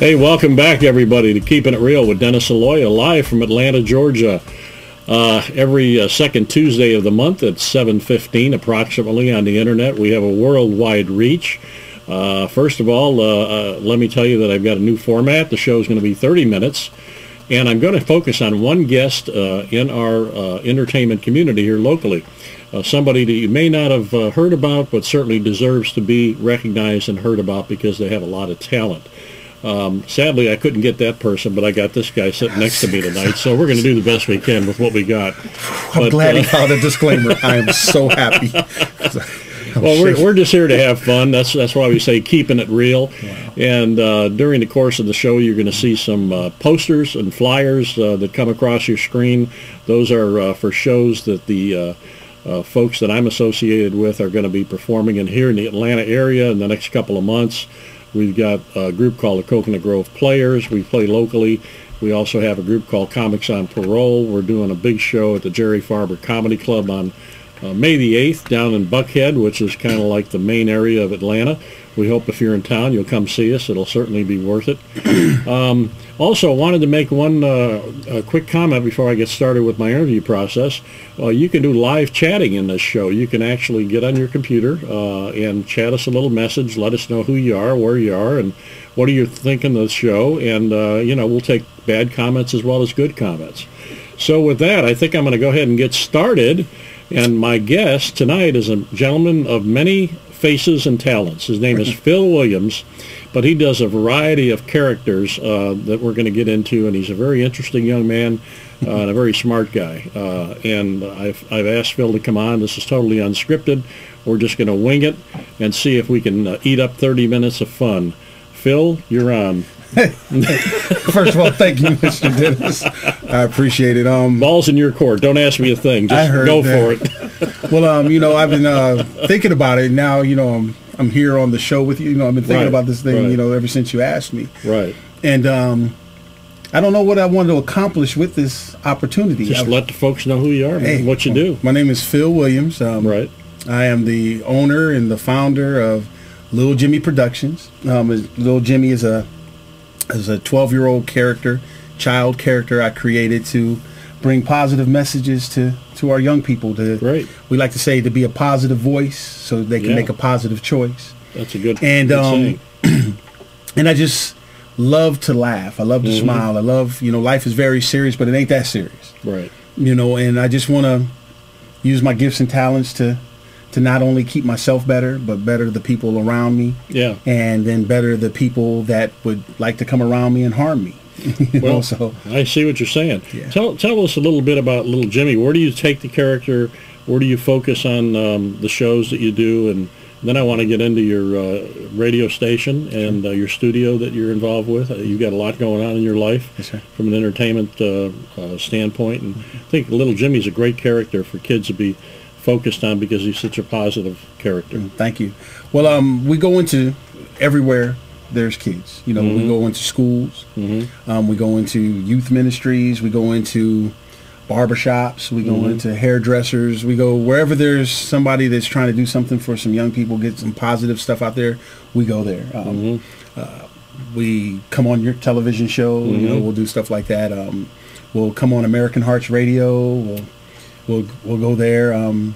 Hey, welcome back, everybody, to Keeping It Real with Dennis Aloya, live from Atlanta, Georgia. Every second Tuesday of the month at 7:15 approximately on the internet. We have a worldwide reach. First of all, let me tell you that I've got a new format. The show is going to be 30 minutes, and I'm going to focus on one guest in our entertainment community here locally. Somebody that you may not have heard about, but certainly deserves to be recognized and heard about because they have a lot of talent. Sadly, I couldn't get that person, but I got this guy sitting next to me tonight, so we're going to do the best we can with what we got. I'm glad he filed a disclaimer. I am so happy. Well, we're just here to have fun. That's why we say keeping it real. Wow. And during the course of the show, you're going to see some posters and flyers that come across your screen. Those are for shows that the folks that I'm associated with are going to be performing in here in the Atlanta area in the next couple of months. We've got a group called the Coconut Grove Players. We play locally. We also have a group called Comics on Parole. We're doing a big show at the Jerry Farber Comedy Club on May the 8th down in Buckhead, which is kind of like the main area of Atlanta. We hope if you're in town, you'll come see us. It'll certainly be worth it. Also, wanted to make one a quick comment before I get started with my interview process. You can do live chatting in this show. You can actually get on your computer and chat us a little message. Let us know who you are, where you are, and what are you thinking of the show. And, we'll take bad comments as well as good comments. So with that, I think I'm going to go ahead and get started. And my guest tonight is a gentleman of many faces and talents. His name is Phil Williams, but he does a variety of characters that we're going to get into, and he's a very interesting young man and a very smart guy. And I've asked Phil to come on. This is totally unscripted. We're just going to wing it and see if we can eat up 30 minutes of fun. Phil, you're on. First of all, thank you, Mr. Dennis. I appreciate it. Ball's in your court. Don't ask me a thing. Just go for it. Well, I've been thinking about it. Now, I'm here on the show with you. I've been thinking about this thing, ever since you asked me. Right. And I don't know what I wanted to accomplish with this opportunity. Just let the folks know who you are and what you do. My name is Phil Williams. Right. I am the owner and the founder of Little Jimmy Productions. Little Jimmy is a 12-year-old child character I created to bring positive messages to our young people. Great. We like to say to be a positive voice so they can make a positive choice. That's a good and saying. And I just love to laugh. I love to smile. I love, life is very serious, but it ain't that serious. Right. And I just want to use my gifts and talents to not only keep myself better, but better the people around me. Yeah. And then better the people that would like to come around me and harm me. So I see what you're saying. Yeah. Tell us a little bit about Little Jimmy. Where do you take the character? Where do you focus on the shows that you do? And then I want to get into your radio station and your studio that you're involved with. You've got a lot going on in your life from an entertainment standpoint. And I think Little Jimmy's a great character for kids to be focused on because he's such a positive character. Thank you. Well, we go into everywhere there's kids. We go into schools. We go into youth ministries. We go into barbershops. We go into hairdressers. We go wherever there's somebody that's trying to do something for some young people, get some positive stuff out there. We go there. We come on your television show. We'll do stuff like that. We'll come on American Hearts Radio. We'll go there. And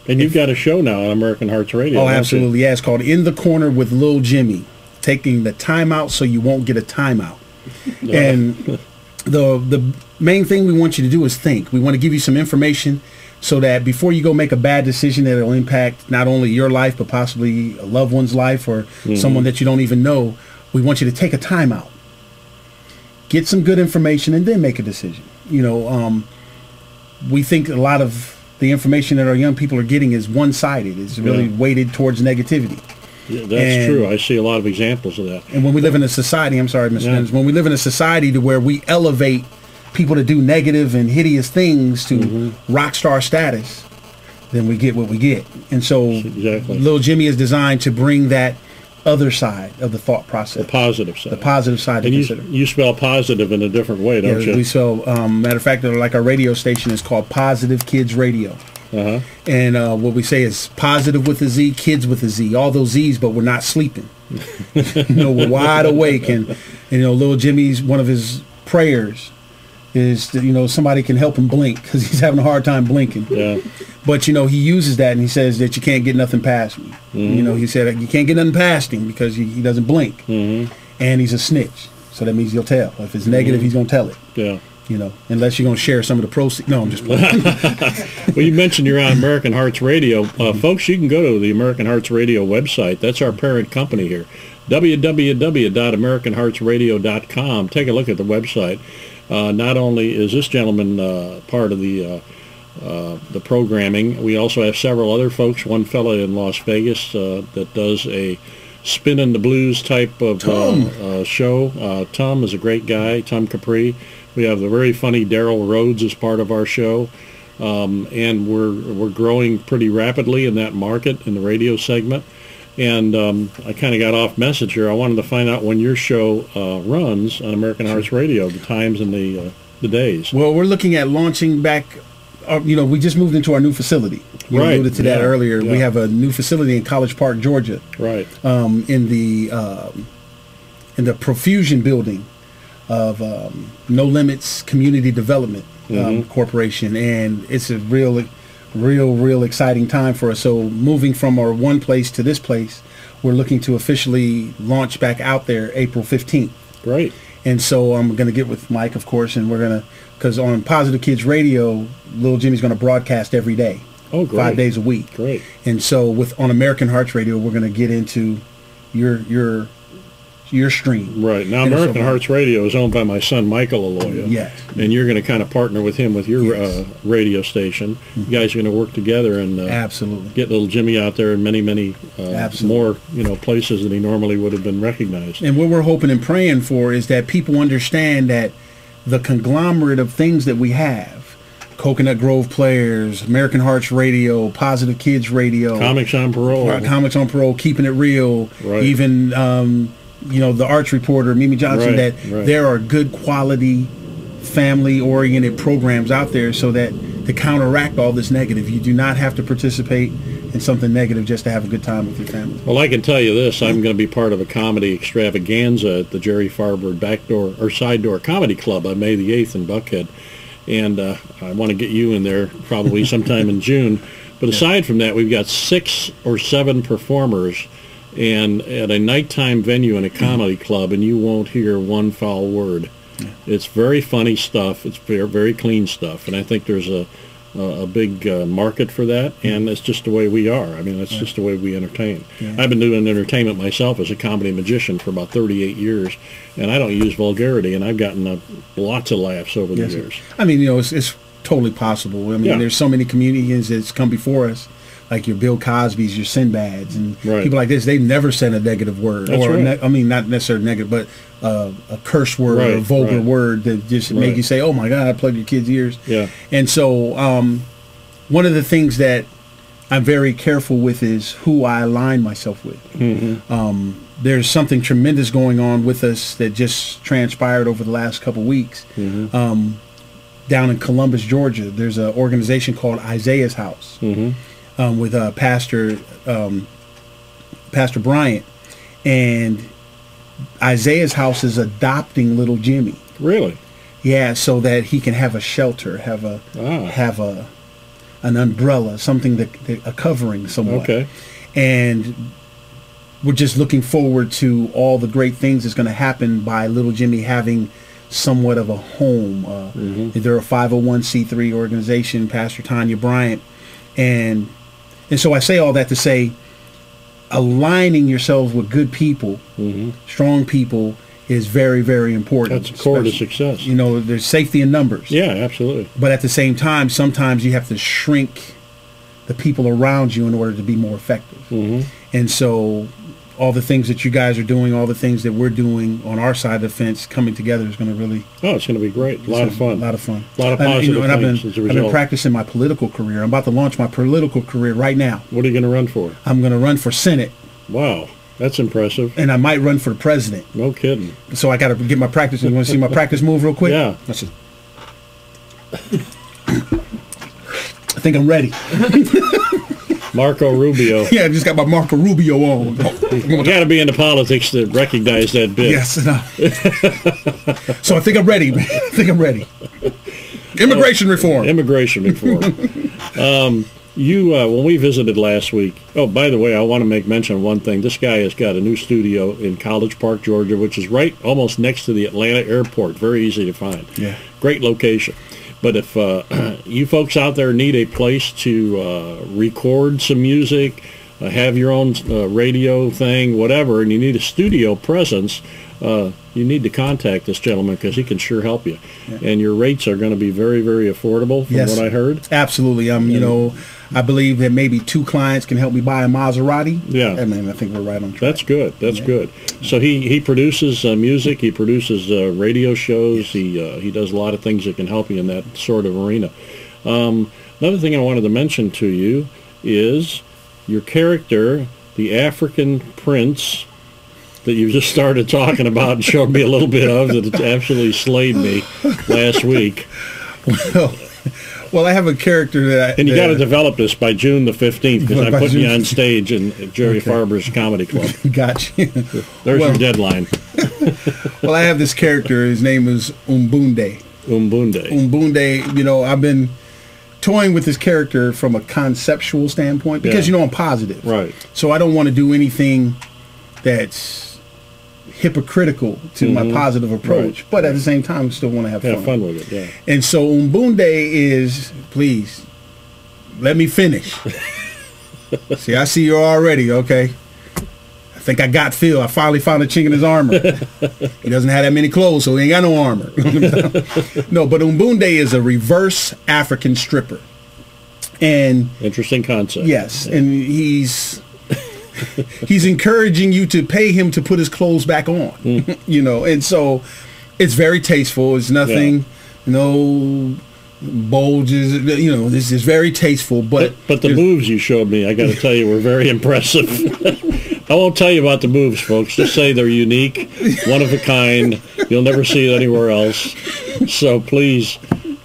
you've got a show now on American Hearts Radio. Oh, absolutely. Yeah, it's called In the Corner with Lil Jimmy, taking the time out so you won't get a timeout. And the main thing we want you to do is think. We want to give you some information so that before you go make a bad decision that will impact not only your life, but possibly a loved one's life or someone that you don't even know, we want you to take a time out, get some good information, and then make a decision. We think a lot of the information that our young people are getting is one-sided. It's really weighted towards negativity. Yeah, that's true. I see a lot of examples of that. And when we live in a society, I'm sorry, Mr. Dennis, when we live in a society to where we elevate people to do negative and hideous things to rock star status, then we get what we get. And so Little Jimmy is designed to bring that other side of the thought process. The positive side. The positive side to consider. You spell positive in a different way, don't you? We spell, matter of fact, like our radio station is called Positive Kids Radio. And what we say is positive with a Z, kids with a Z, all those Z's, but we're not sleeping. We're wide awake. And little Jimmy's, one of his prayers is that, somebody can help him blink because he's having a hard time blinking. Yeah. But, he uses that and he says that you can't get nothing past me. He said you can't get nothing past him because he doesn't blink. And he's a snitch. So that means he'll tell. If it's negative, he's going to tell it. Yeah. Unless you're going to share some of the proceeds. No, I'm just playing. Well, you mentioned you're on American Hearts Radio. Folks, you can go to the American Hearts Radio website. That's our parent company here. www.americanheartsradio.com. Take a look at the website. Not only is this gentleman part of the programming, we also have several other folks. One fellow in Las Vegas that does a spin in the blues type of show. Tom is a great guy, Tom Capri. We have the very funny Daryl Rhodes as part of our show, and we're growing pretty rapidly in that market in the radio segment. And I kind of got off message here. I wanted to find out when your show runs on American Hearts Radio, the times and the days. Well, we're looking at launching back. We just moved into our new facility. You alluded to that earlier. Yeah. We have a new facility in College Park, Georgia. Right. In the Profusion building of No Limits Community Development Corporation, and it's a real exciting time for us. So moving from our one place to this place, we're looking to officially launch back out there April 15th. Great. And so I'm going to get with Mike, of course, and we're going to, because on Positive Kids Radio, Little Jimmy's going to broadcast every day. Oh, great. 5 days a week. Great. And so on American Hearts Radio, we're going to get into your stream. Right. Now, American Hearts Radio is owned by my son, Michael Aloya. Yes. And you're going to kind of partner with him with your radio station. You guys are going to work together and absolutely get little Jimmy out there in many more places than he normally would have been recognized. And what we're hoping and praying for is that people understand that the conglomerate of things that we have, Coconut Grove Players, American Hearts Radio, Positive Kids Radio, Comics on Parole, Keeping It Real, even the Arts Reporter, Mimi Johnson, there are good quality, family-oriented programs out there so that to counteract all this negative, you do not have to participate in something negative just to have a good time with your family. Well, I can tell you this, I'm going to be part of a comedy extravaganza at the Jerry Farber Side Door Comedy Club on May the 8th in Buckhead. And I want to get you in there probably sometime in June. But aside from that, we've got 6 or 7 performers and at a nighttime venue in a comedy club, and you won't hear one foul word. Yeah. It's very funny stuff. It's very, very clean stuff. And I think there's a big market for that, and it's just the way we are. I mean, that's just the way we entertain. Yeah. I've been doing entertainment myself as a comedy magician for about 38 years, and I don't use vulgarity, and I've gotten lots of laughs over the years. I mean, it's totally possible. I mean, there's so many comedians that's come before us, like your Bill Cosby's, your Sinbads, and people like this. They've never said a negative word, not necessarily negative, but a curse word or a vulgar word that just make you say, "Oh my God, I plugged your kids' ears." Yeah. And so, one of the things that I'm very careful with is who I align myself with. There's something tremendous going on with us that just transpired over the last couple of weeks. Down in Columbus, Georgia, there's an organization called Isaiah's House. With Pastor Bryant, and Isaiah's House is adopting little Jimmy. Really? Yeah, so that he can have a shelter, have an umbrella, something a covering somewhat. Okay. And we're just looking forward to all the great things that's going to happen by little Jimmy having somewhat of a home. They're a 501c3 organization, Pastor Tanya Bryant, and so I say all that to say, aligning yourselves with good people, strong people, is very, very important. That's the core to success. There's safety in numbers. Yeah, absolutely. But at the same time, sometimes you have to shrink the people around you in order to be more effective. And so all the things that you guys are doing, all the things that we're doing on our side of the fence coming together is going to really... Oh, it's going to be great. A lot of fun. A lot of fun. A lot of positive things as a result. I've been practicing my political career. I'm about to launch my political career right now. What are you going to run for? I'm going to run for Senate. Wow. That's impressive. And I might run for the president. No kidding. So I got to get my practice. You want to see my practice move real quick? Yeah. That's it. I think I'm ready. Marco Rubio. Yeah, I just got my Marco Rubio on. You got to be into politics to recognize that bit. Yes. So I think I'm ready. I think I'm ready. Immigration reform. Immigration reform. When we visited last week, oh, by the way, I want to make mention of one thing. This guy has got a new studio in College Park, Georgia, which is right almost next to the Atlanta airport. Very easy to find. Yeah. Great location. But if you folks out there need a place to record some music, have your own radio thing, whatever, and you need a studio presence, you need to contact this gentleman because he can sure help you. Yeah. And your rates are going to be very, very affordable from what I heard. Absolutely. You know, I believe that maybe 2 clients can help me buy a Maserati. Yeah. I mean, I think we're right on track. That's good. That's good. So he produces music. He produces radio shows. He does a lot of things that can help you in that sort of arena. Another thing I wanted to mention to you is your character, the African prince that you just started talking about and showed me a little bit of, that absolutely slayed me last week. Well, I have a character that and you got to develop this by June the 15th because I'm putting you on stage in Jerry Farber's Comedy Club. Gotcha. There's your deadline. Well, I have this character. His name is Umbunde. Umbunde. You know, I've been toying with this character from a conceptual standpoint because, you know, I'm positive. Right. So I don't want to do anything that's hypocritical to my positive approach, but at the same time, still want to have fun with it. Yeah. And so Umbunde is, please, let me finish. See, I see you already. Okay. I think I got Phil. I finally found a chink in his armor. He doesn't have that many clothes, so he ain't got no armor. No, but Umbunde is a reverse African stripper. And interesting concept. Yes, and he's encouraging you to pay him to put his clothes back on. You know, and so it's very tasteful. It's nothing, no bulges. You know, this is very tasteful. But the moves you showed me, I got to tell you, were very impressive. I won't tell you about the moves, folks. Just say they're unique, one of a kind. You'll never see it anywhere else. So please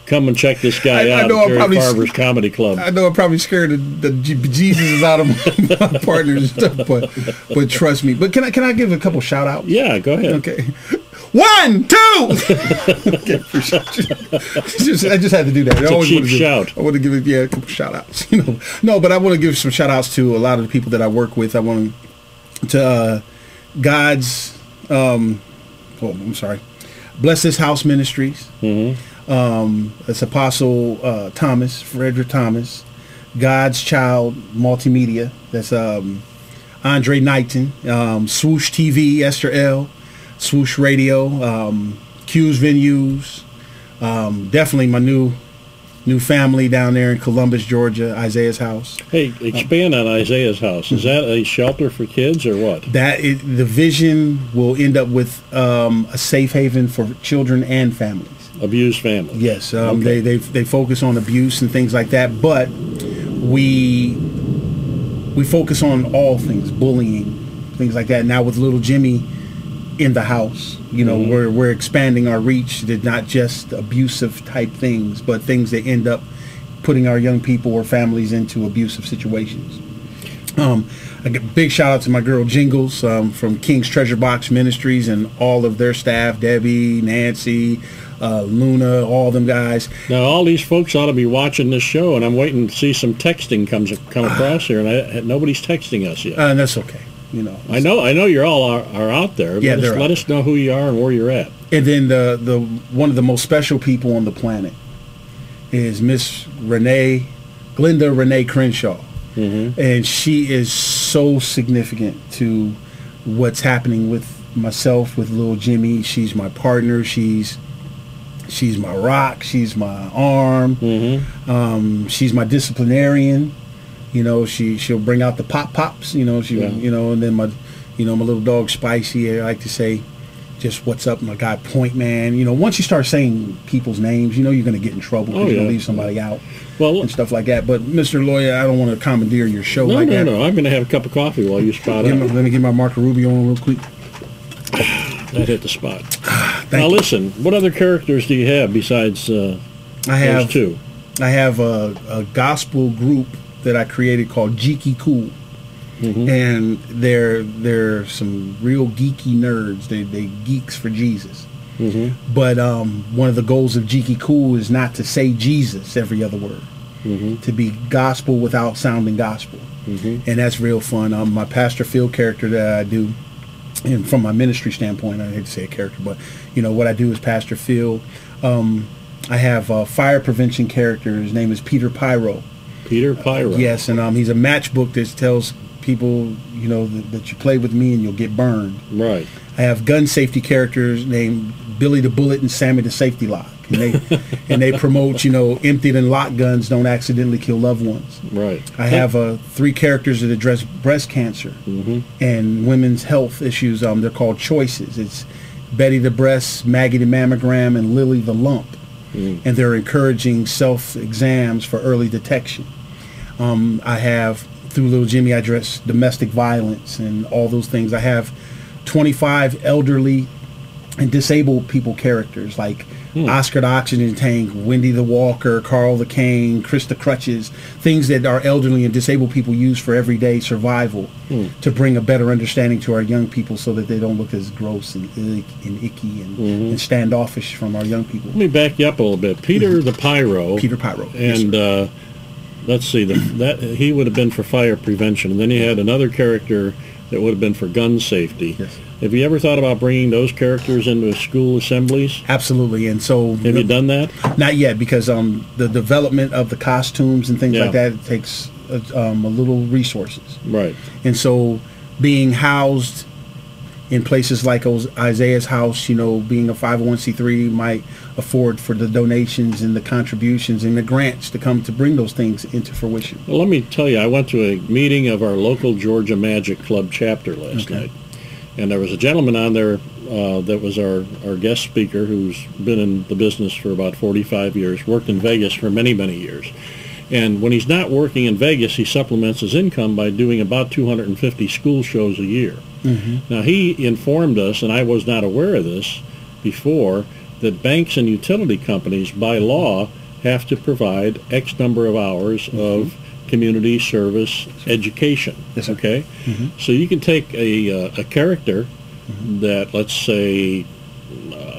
come and check this guy out at Jerry Farber's Comedy Club. I know I probably scared the Jesus out of my partners and stuff, but trust me. But can I give a couple shout outs? Yeah, go ahead. Okay. 1, 2. Okay, I just had to do that. It's a cheap shout. I want to give it a couple shout outs. You know, no, but I want to give some shout outs to a lot of the people that I work with. I want to God's Bless This House Ministries. It's Apostle Frederick Thomas, God's Child Multimedia. That's Andre Knighton, Swoosh TV, Esther L, Swoosh Radio, Q's Venues. Definitely my new family down there in Columbus, Georgia, Isaiah's house. Hey, expand on Isaiah's house. Is that a shelter for kids or what? The vision will end up with a safe haven for children and families. Abused families. Yes, they focus on abuse and things like that, but we focus on all things, bullying, things like that. Now with little Jimmy in the house, you know, we're expanding our reach to not just abusive type things, but things that end up putting our young people or families into abusive situations. I get a big shout out to my girl Jingles from King's Treasure Box Ministries and all of their staff, Debbie, Nancy, Luna, all them guys. Now all these folks ought to be watching this show, and I'm waiting to see some texting come across here, and nobody's texting us yet. And that's okay. You know, I know you're all are out there. Yeah, let us know who you are and where you're at. And then the one of the most special people on the planet is Miss Glenda Renee Crenshaw. And she is so significant to what's happening with myself, with little Jimmy. She's my partner. She's my rock. She's my arm. She's my disciplinarian. You know, she'll bring out the pops. You know, you know, and then my little dog Spicy. I like to say, just what's up, my guy Point Man. You know, once you start saying people's names, you know you're going to get in trouble because you're going to leave somebody out and stuff like that. But Mr. Lawyer, I don't want to commandeer your show that. No. I'm going to have a cup of coffee while you spot out. Let me get my Marco Rubio on real quick. That hit the spot. Now listen, what other characters do you have besides I have those two? I have a gospel group that I created called Geeky Cool. And they're some real geeky nerds. They geeks for Jesus. But one of the goals of Geeky Cool is not to say Jesus every other word. To be gospel without sounding gospel. And that's real fun. My Pastor Phil character that I do, and from my ministry standpoint, I hate to say a character, but you know what I do is Pastor Phil. I have a fire prevention character. His name is Peter Pyro. Peter Pyro. Yes, and he's a matchbook that tells people, you know, that you play with me and you'll get burned. Right. I have gun safety characters named Billy the Bullet and Sammy the Safety Lock, and they promote, you know, emptied and locked guns don't accidentally kill loved ones. Right. I have 3 characters that address breast cancer and women's health issues. They're called Choices. It's Betty the Breast, Maggie the Mammogram, and Lily the Lump. And they're encouraging self-exams for early detection. I have, through Little Jimmy, I address domestic violence and all those things. I have 25 elderly and disabled people characters like Oscar the Oxygen Tank, Wendy the Walker, Carl the Cane, Chris the Crutches, things that our elderly and disabled people use for everyday survival to bring a better understanding to our young people so that they don't look as gross and icky and standoffish from our young people. Let me back you up a little bit. Peter the Pyro. Peter Pyro. And yes, let's see, that he would have been for fire prevention, and then he had another character that would have been for gun safety. Yes. Have you ever thought about bringing those characters into school assemblies? Absolutely. And so have you done that? Not yet, because the development of the costumes and things like that takes a little resources. Right. And so being housed in places like Isaiah's house, you know, being a 501c3 might afford for the donations and the contributions and the grants to come to bring those things into fruition. Well, let me tell you, I went to a meeting of our local Georgia Magic Club chapter last night, and there was a gentleman on there that was our guest speaker who's been in the business for about 45 years, worked in Vegas for many, many years. And when he's not working in Vegas, he supplements his income by doing about 250 school shows a year. Now, he informed us, and I was not aware of this before, that banks and utility companies, by law, have to provide X number of hours of community service education. Yes, sir. Okay? So you can take a character that, let's say,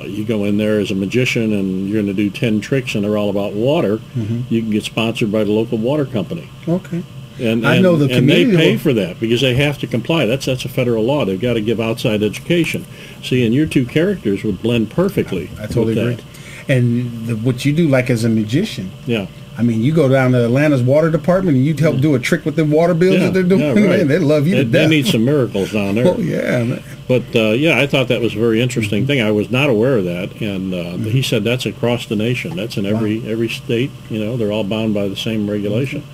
you go in there as a magician and you're going to do 10 tricks and they're all about water. You can get sponsored by the local water company. Okay. And I know the community, and they pay for that because they have to comply. That's a federal law. They've got to give outside education. See, and your two characters would blend perfectly. I totally agree. And what you do, like as a magician, yeah. I mean, you go down to Atlanta's water department and you help do a trick with the water bills that they're doing. Yeah, right. Man, they love you to death. They need some miracles down there. Oh, yeah, man. But, yeah, I thought that was a very interesting thing. I was not aware of that. And he said that's across the nation. That's in every state. You know, they're all bound by the same regulation.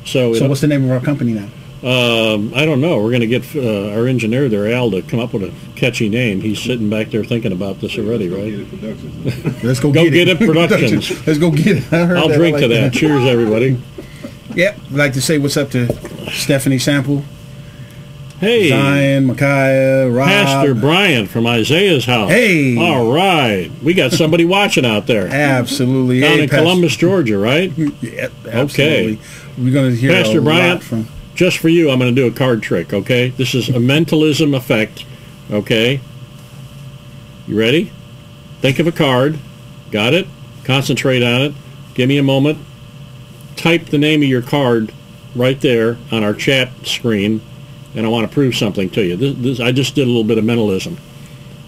So what's the name of our company now? I don't know. We're going to get our engineer there, Al, to come up with a catchy name. He's sitting back there thinking about this already, right? Let's go get it Productions. Let's go get it. I'll drink to that. Cheers, everybody. Yep. I'd like to say what's up to Stephanie Sample. Hey. Zion, Micaiah, Rob. Pastor Brian from Isaiah's house. Hey. All right. We got somebody watching out there. Absolutely. Down in Columbus, Georgia, right? Yep, absolutely. Okay. We're going to hear Pastor a Brian, lot from... just for you, I'm going to do a card trick, okay? This is a mentalism effect, okay? You ready? Think of a card. Got it? Concentrate on it. Give me a moment. Type the name of your card right there on our chat screen, and I want to prove something to you. I just did a little bit of mentalism.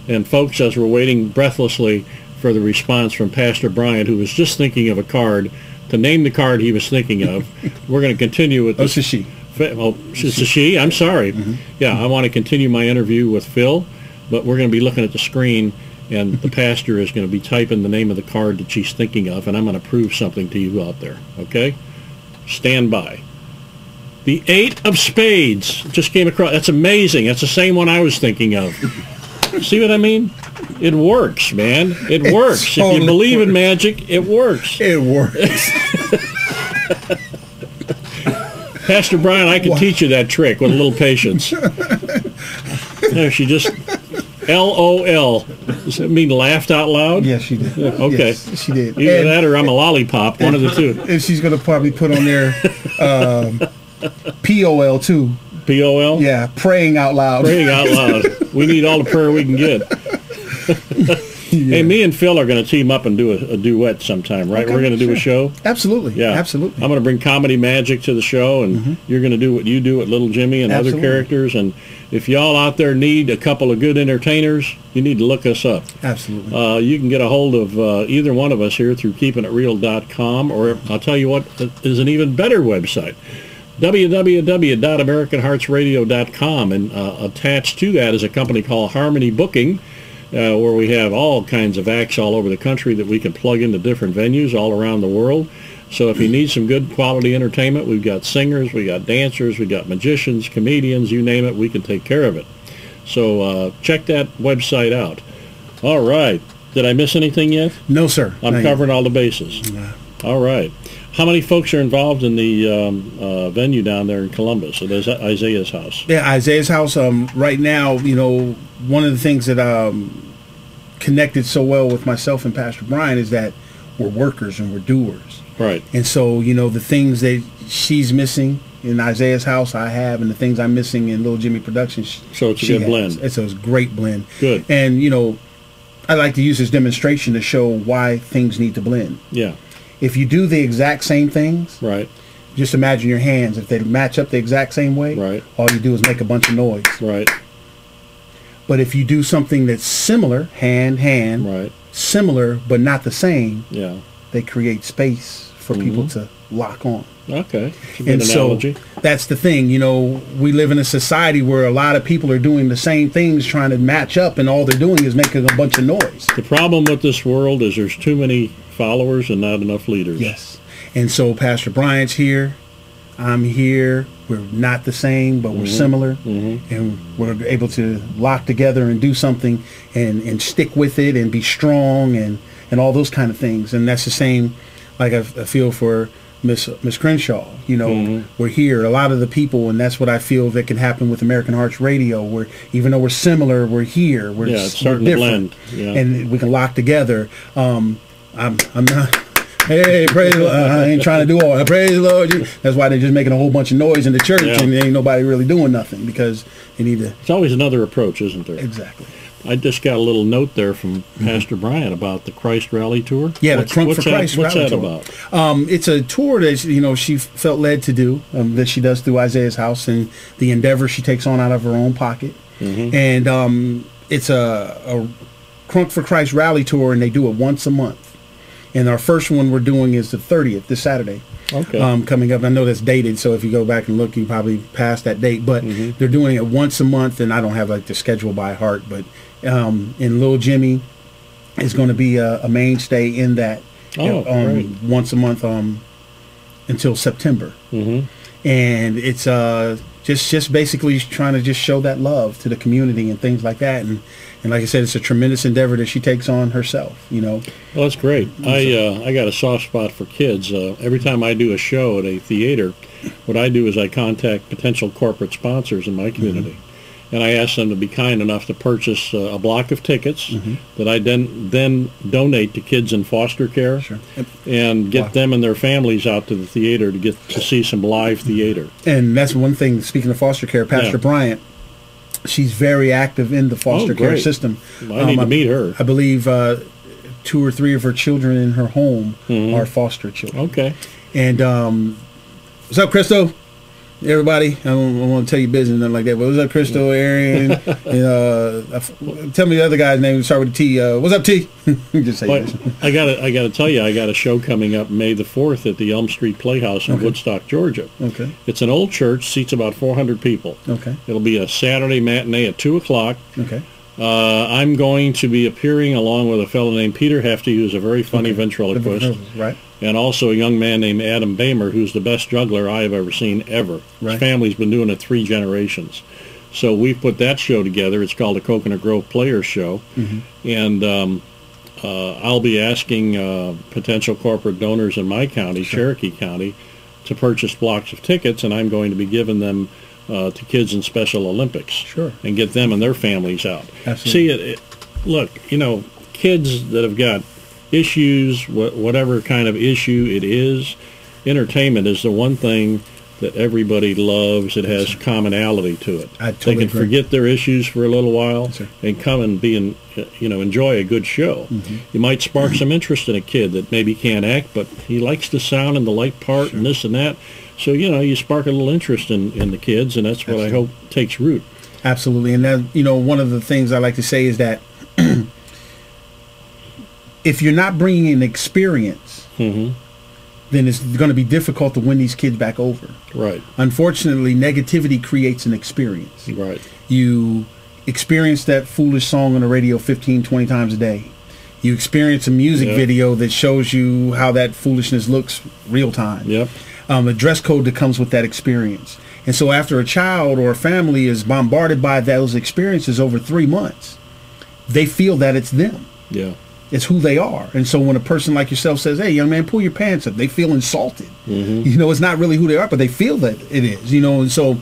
And folks, as we're waiting breathlessly for the response from Pastor Brian, who was just thinking of a card, to name the card he was thinking of, we're going to continue with this. Oh, it's a she. Well, it's a she. I'm sorry. Yeah, I want to continue my interview with Phil, but we're going to be looking at the screen, and the pastor is going to be typing the name of the card that she's thinking of, and I'm going to prove something to you out there, okay? Stand by. The 8 of Spades just came across. That's amazing. That's the same one I was thinking of. See what I mean? It works, man. It works. If you believe in magic, it works. It works. Pastor Brian, I can teach you that trick with a little patience. There, she just LOL. Does that mean laughed out loud? Yes, she did. Okay. Yes, she did. Either that or I'm a lollipop, one of the two. And she's going to probably put on there POL too. POL? Yeah, praying out loud. Praying out loud. We need all the prayer we can get. Yeah. Hey, me and Phil are going to team up and do a duet sometime, right? Okay, We're going to do a show. Absolutely. Yeah, absolutely. I'm going to bring comedy magic to the show, and you're going to do what you do with Little Jimmy and other characters. And if y'all out there need a couple of good entertainers, you need to look us up. Absolutely. You can get a hold of either one of us here through KeepinitReal.com, or I'll tell you what is an even better website, www.AmericanHeartsRadio.com, and attached to that is a company called Harmony Booking, where we have all kinds of acts all over the country that we can plug into different venues all around the world. So if you need some good quality entertainment, we've got singers, we got dancers, we got magicians, comedians, you name it, we can take care of it. So check that website out. All right. Did I miss anything yet? No, sir. I'm covering all the bases. Nah. All right. How many folks are involved in the venue down there in Columbus at Isaiah's house? Yeah, Isaiah's house. Right now, you know, one of the things that connected so well with myself and Pastor Brian is that we're workers and we're doers. Right. And so, you know, the things that she's missing in Isaiah's house, I have, and the things I'm missing in Little Jimmy Productions. So it's a good blend. It's a great blend. Good. And, you know, I like to use this demonstration to show why things need to blend. Yeah. If you do the exact same things, right, just imagine your hands. If they match up the exact same way, right, all you do is make a bunch of noise. Right. But if you do something that's similar, hand, right, similar but not the same, yeah, they create space for people to lock on. Okay. And analogy. So that's the thing, you know, we live in a society where a lot of people are doing the same things, trying to match up, and all they're doing is making a bunch of noise. The problem with this world is there's too many followers and not enough leaders. Yes. And so Pastor Bryant's here, I'm here, we're not the same, but we're similar, and we're able to lock together and do something and stick with it and be strong and all those kind of things. And that's the same, like I feel for Miss Crenshaw. You know, we're here, a lot of the people, and that's what I feel that can happen with American Hearts Radio, where even though we're similar, we're here, we're, it's starting we're different, to blend, and we can lock together. I'm not, hey, praise the Lord. I ain't trying to do all that. Praise the Lord. That's why they're just making a whole bunch of noise in the church, and ain't nobody really doing nothing, because they need to. It's always another approach, isn't there? Exactly. I just got a little note there from Pastor Brian about the Christ Rally Tour. Yeah, the Crunk for Christ Rally Tour. What's that about? It's a tour that, you know, she felt led to do, that she does through Isaiah's house, and the endeavor she takes on out of her own pocket. And it's a Crunk for Christ Rally Tour, and they do it once a month. And our first one we're doing is the 30th, this Saturday. Okay. Coming up. I know that's dated, so if you go back and look, you probably passed that date. But they're doing it once a month, and I don't have like the schedule by heart. But and Little Jimmy is going to be a mainstay in that once a month until September. And it's just basically trying to just show that love to the community and things like that. And like I said, it's a tremendous endeavor that she takes on herself, you know. Well, that's great. I got a soft spot for kids. Every time I do a show at a theater, what I do is I contact potential corporate sponsors in my community. And I ask them to be kind enough to purchase a block of tickets that I then donate to kids in foster care and get them and their families out to the theater to get to see some live theater. And that's one thing, speaking of foster care, Pastor Bryant, she's very active in the foster care system. Well, I need to meet her. I believe 2 or 3 of her children in her home are foster children. Okay. And what's up, Christo? Everybody, I don't want to tell you business, nothing like that. But what's up, Crystal, Aaron? Tell me the other guy's name. Start with a T. What's up, T? Just say this. I gotta tell you, I got a show coming up May the 4th at the Elm Street Playhouse in Woodstock, Georgia. Okay. It's an old church, seats about 400 people. Okay. It'll be a Saturday matinee at 2 o'clock. Okay. I'm going to be appearing along with a fellow named Peter Hefty, who's a very funny ventriloquist. Right. And also a young man named Adam Bamer, who's the best juggler I have ever seen ever. Right. His family's been doing it 3 generations. So we put that show together. It's called the Coconut Grove Players Show. And I'll be asking potential corporate donors in my county, Cherokee County, to purchase blocks of tickets, and I'm going to be giving them to kids in Special Olympics. And get them and their families out. Absolutely. See, look, kids that have got issues, whatever kind of issue it is, entertainment is the one thing that everybody loves. It has commonality to it. I totally They can agree. forget their issues for a little while Yes, sir. and come and enjoy a good show. You might spark some interest in a kid that maybe can't act, but he likes the sound and the light part and this and that. So, you spark a little interest in the kids, and that's what I hope takes root. Absolutely. And then, one of the things I like to say is that if you're not bringing in experience, then it's going to be difficult to win these kids back over. Right. Unfortunately, negativity creates an experience. Right. You experience that foolish song on the radio 15, 20 times a day. You experience a music video that shows you how that foolishness looks real time. Yep. A dress code that comes with that experience. And so after a child or a family is bombarded by those experiences over 3 months, they feel that it's them. Yeah. It's who they are. And so when a person like yourself says, hey, young man, pull your pants up, they feel insulted. It's not really who they are, but they feel that it is, And so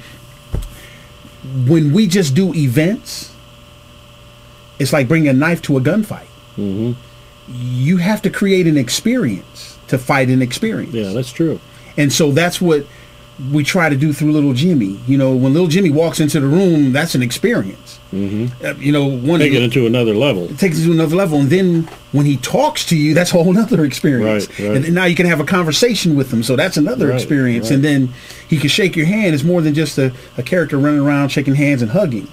when we just do events, it's like bringing a knife to a gunfight. You have to create an experience to fight an experience. Yeah, that's true. And so that's what we try to do through Little Jimmy. When Little Jimmy walks into the room, that's an experience. Take it into another level. It takes it to another level. And then when he talks to you, that's a whole other experience. Right. And now you can have a conversation with him. So that's another experience. Right. And then he can shake your hand. It's more than just a character running around shaking hands and hugging.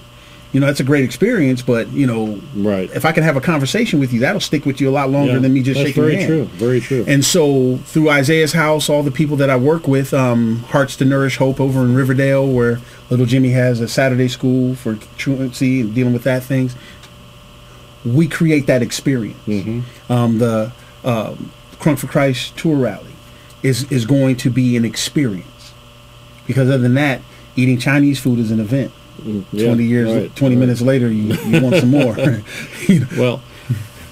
That's a great experience, but, if I can have a conversation with you, that'll stick with you a lot longer than me just shaking your hand. That's very true. And so through Isaiah's house, all the people that I work with, Hearts to Nourish Hope over in Riverdale, where Little Jimmy has a Saturday school for truancy and dealing with that things, we create that experience. The Crunk for Christ tour rally is going to be an experience. Because other than that, eating Chinese food is an event. 20 minutes later, you want some more. Well,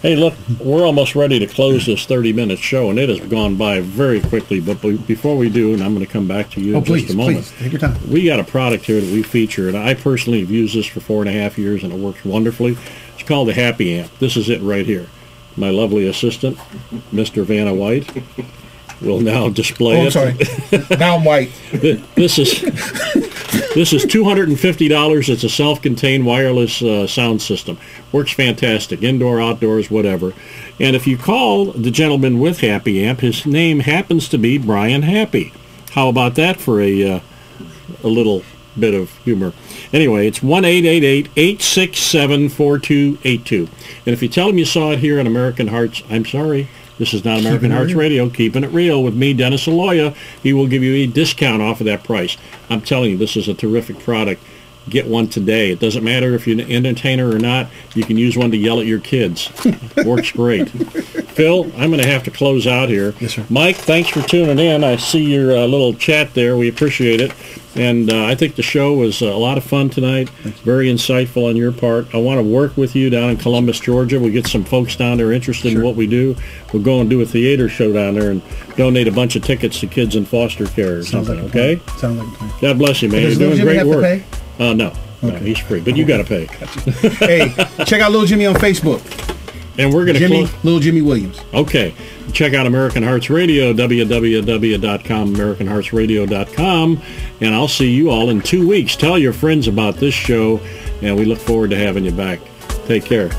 hey, look, we're almost ready to close this 30-minute show, and it has gone by very quickly. But before we do, and I'm going to come back to you in just a moment. Please, take your time. We got a product here that we feature, and I personally have used this for 4.5 years, and it works wonderfully. It's called the Happy Amp. This is it right here. My lovely assistant, Mr. Vanna White, will now display it. I'm sorry. Now I'm white. This is $250. It's a self-contained wireless sound system. Works fantastic, indoor, outdoors, whatever. And if you call the gentleman with Happy Amp, his name happens to be Brian Happy. How about that for a little bit of humor? Anyway, it's 1-888-867-4282. And if you tell him you saw it here on American Hearts, I'm sorry. This is not American Hearts Radio, Keeping It Real with me, Dennis Aloya. He will give you a discount off of that price. I'm telling you, this is a terrific product. Get one today. It doesn't matter if you're an entertainer or not. You can use one to yell at your kids. Works great. Phil, I'm going to have to close out here. Yes, sir. Mike, thanks for tuning in. I see your little chat there. We appreciate it. And I think the show was a lot of fun tonight. Very insightful on your part. I want to work with you down in Columbus, Georgia. We get some folks down there interested in what we do. We'll go and do a theater show down there and donate a bunch of tickets to kids in foster care or something, okay? Sounds like a plan. God bless you, man. Does You're doing Little Jimmy great have to work. pay? No, he's free, but you got to pay. Hey, check out Little Jimmy on Facebook. And we're going to close. Little Jimmy Williams. Okay. Check out American Hearts Radio, www.com, AmericanHeartsRadio.com, and I'll see you all in 2 weeks. Tell your friends about this show, and we look forward to having you back. Take care.